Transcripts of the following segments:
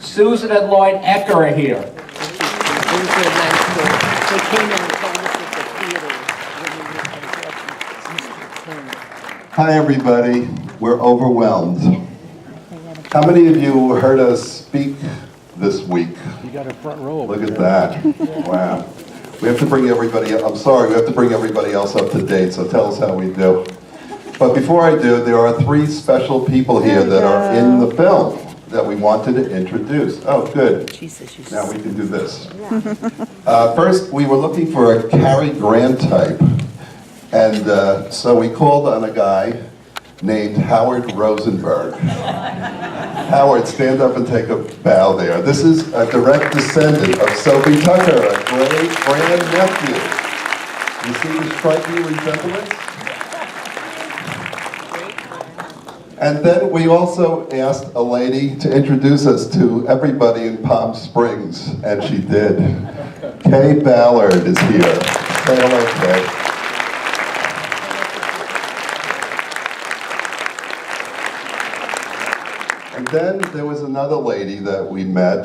Susan and Lloyd Ecker are here. They came in and told us at the theater when we were watching. Hi everybody, we're overwhelmed. How many of you heard us speak this week? You got a front row. Look at that, wow. We have to bring everybody, I'm sorry, we have to bring everybody else up to date, so tell us how we do. But before I do, there are 3 special people here that are in the film that we wanted to introduce. Oh, good. Now we can do this. First, we were looking for a Cary Grant type. And so we called on a guy named Howard Rosenberg. Howard, stand up and take a bow there. This is a direct descendant of Sophie Tucker, a great grandnephew. You see the striking resemblance? And then we also asked a lady to introduce us to everybody in Palm Springs, and she did. Kaye Ballard is here. Say hello, Kaye. And then there was another lady that we met.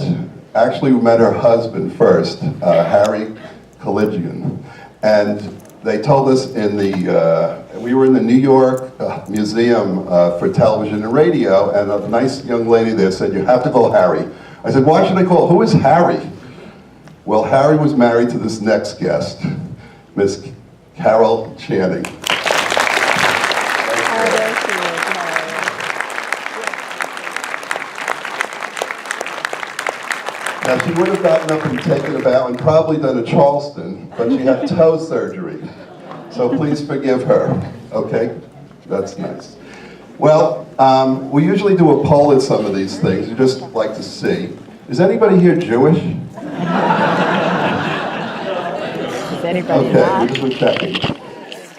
Actually, we met her husband first, Harry Colligian. And they told us we were in the New York Museum for Television and Radio, and a nice young lady there said, you have to call Harry. I said, why should I call? Who is Harry? Well, Harry was married to this next guest, Miss Carol Channing. Now, she would have gotten up and taken a bow and probably done a Charleston, but she had toe surgery. So please forgive her, okay? That's nice. Well, we usually do a poll at some of these things. We just like to see. Is anybody here Jewish? Is anybody Okay, not? we're just checking.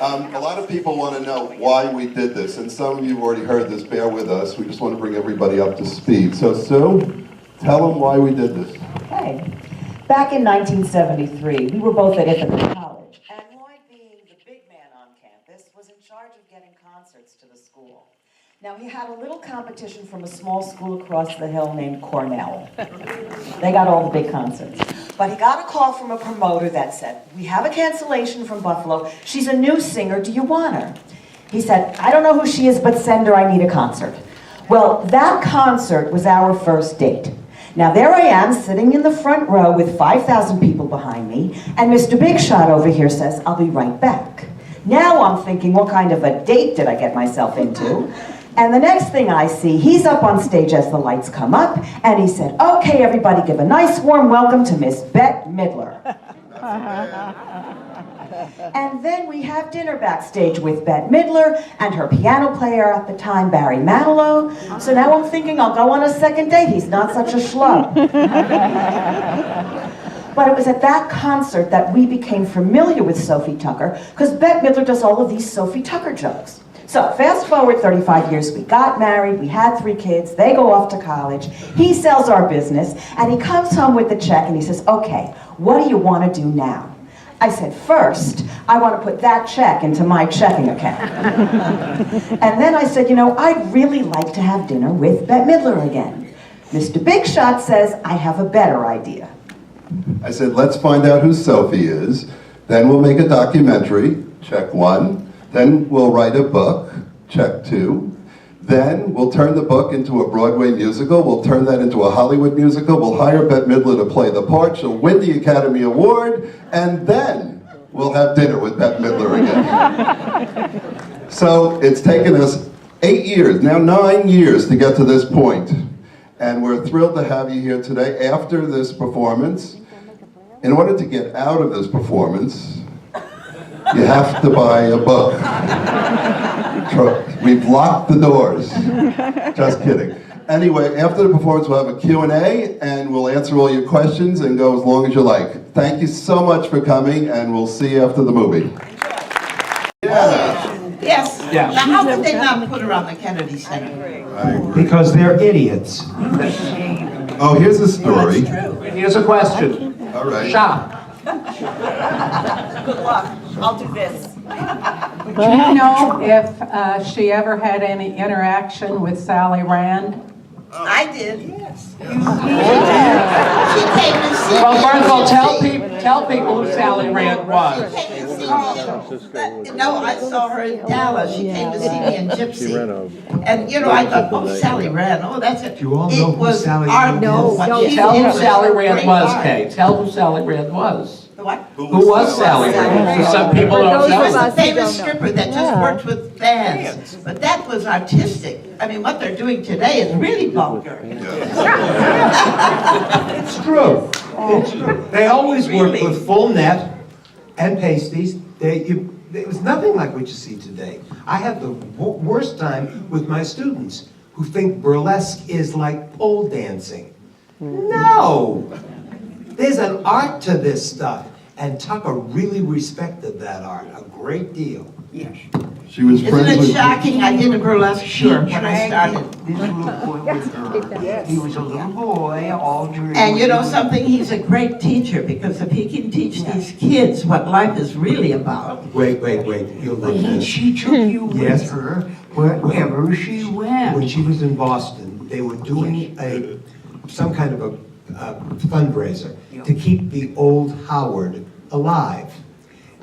A lot of people want to know why we did this, and some of you have already heard this. Bear with us. We just want to bring everybody up to speed. So, Sue, tell them why we did this. Okay. Back in 1973, we were both at Ithaca College, and Lloyd, being the big man on campus, was in charge of getting concerts to the school. Now, he had a little competition from a small school across the hill named Cornell. They got all the big concerts. But he got a call from a promoter that said, we have a cancellation from Buffalo. She's a new singer. Do you want her? He said, I don't know who she is, but send her. I need a concert. Well, that concert was our first date. Now, there I am, sitting in the front row with 5,000 people behind me, and Mr. Big Shot over here says, I'll be right back. Now I'm thinking, what kind of a date did I get myself into? And the next thing I see, he's up on stage as the lights come up, and he said, okay, everybody give a nice warm welcome to Miss Bette Midler. And then we have dinner backstage with Bette Midler and her piano player at the time, Barry Manilow. So now I'm thinking I'll go on a second date. He's not such a schlub. But it was at that concert that we became familiar with Sophie Tucker, because Bette Midler does all of these Sophie Tucker jokes. So fast forward 35 years, we got married, we had 3 kids, they go off to college, he sells our business, and he comes home with the check and he says, okay, what do you want to do now? I said, first, I want to put that check into my checking account. And then I said, you know, I'd really like to have dinner with Bette Midler again. Mr. Big Shot says, I have a better idea. I said, let's find out who Sophie is, then we'll make a documentary, check 1, then we'll write a book, check 2, then we'll turn the book into a Broadway musical, we'll turn that into a Hollywood musical, we'll hire Bette Midler to play the part, she'll win the Academy Award, and then we'll have dinner with Bette Midler again. So it's taken us 8 years, now 9 years to get to this point. And we're thrilled to have you here today after this performance. In order to get out of this performance, you have to buy a book. We've locked the doors. Just kidding. Anyway, after the performance, we'll have a Q&A, and we'll answer all your questions and go as long as you like. Thank you so much for coming, and we'll see you after the movie. Yeah. Yes. Yeah. Now, how could they not put her on the Kennedy Center? I agree. Because they're idiots. Oh, here's a story. Here's a question. All right. Shop. Good luck. I'll do this. Do you know if she ever had any interaction with Sally Rand? I did, yes. You She came to see me. Well, first of all, tell people who Sally Rand was. She came to see me. No, I saw her in Dallas. She came to see me in Gypsy. And, you know, I thought, oh, Sally Rand, oh, that's it. You all know It who was Sally art. Rand No, is? what she Tell did who Sally Rand great was, art. Kay. Tell who Sally Rand was. What? Who was Sally Rand? For some people don't She was know. a famous stripper that just worked with bands. But that was artistic. I mean, what they're doing today is really vulgar. It's true. It's true. They always worked Really? with full net and pasties. It was nothing like what you see today. I have the worst time with my students who think burlesque is like pole dancing. No! There's an art to this stuff. And Tucker really respected that art a great deal. Yes. She was Isn't friends it with... shocking? I did a burlesque show when I started. This little boy with her. He was a little boy, all dreamy. And you know something? He's a great teacher because if he can teach these kids what life is really about. Wait. You'll like this. She took you Yes. with her wherever she When went. she was in Boston, they were doing some kind of a fundraiser to keep the old Howard alive.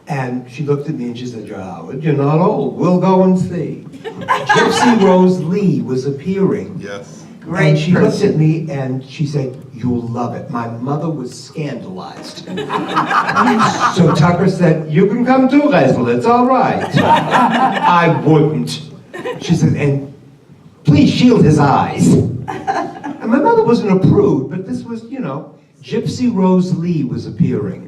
And she looked at me and she said, "You're Howard, you're not old. We'll go and see." Gypsy Rose Lee was appearing. Yes. Great And she looked person. at me and she said, "You'll love it." My mother was scandalized. So Tucker said, "You can come too, Resel, it's all right." I wouldn't. She said, "And please shield his eyes." And my mother wasn't a prude, but this was, you know, Gypsy Rose Lee was appearing.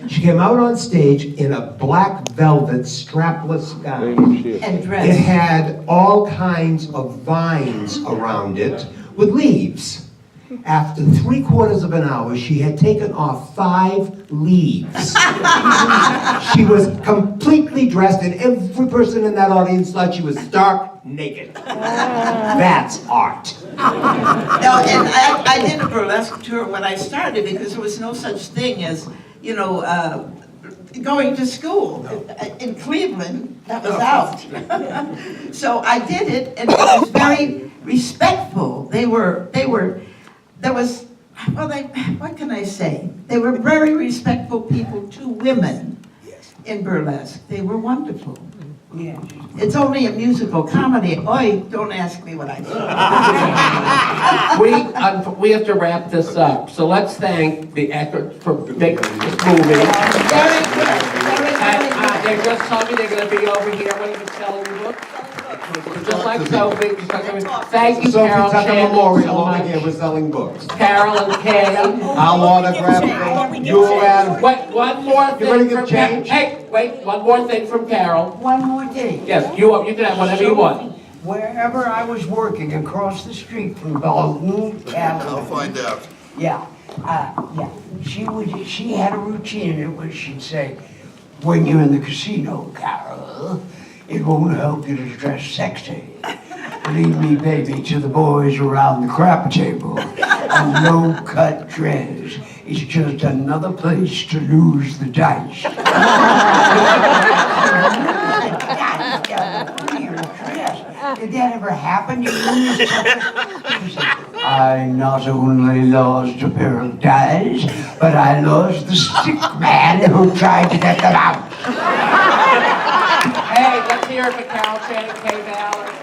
She came out on stage in a black velvet strapless gown. And It dress. had all kinds of vines around it with leaves. After 3/4 of an hour, she had taken off 5 leaves. She was completely dressed, and every person in that audience thought she was stark naked. That's art. No, and I did a burlesque tour when I started because there was no such thing as, you know, going to school. In Cleveland, that was out. So I did it, and it was very respectful. What can I say? They were very respectful people to women in burlesque. They were wonderful. Yes. It's only a musical comedy. Oi, don't ask me what I think. We have to wrap this up. So let's thank the Ecker for making this movie. Very good. And they just told me they're going to be over here when you're selling books. Just like Sophie. Thank you, Sophie Carol Tucker Channing, Memorial so over much. here, we're selling books. Carol and Kay. I'll autograph them. You'll add. Wait, one more You ready thing to from change? Hey, wait, one more thing from Carol. One more thing. Yes, you can have whatever you want. Wherever I was working across the street from Dalton, I'll find out. Yeah. She had a routine in which she'd say, "When you're in the casino, Carol, it won't help you to dress sexy. Lead me, baby, to the boys around the crap table. A low-cut dress is just another place to lose the dice." Did that ever happen? You lose something? I not only lost a pair of dice, but I lost the stick man who tried to get them out. Hey, let's hear it for Carol Channing, Kaye Ballard.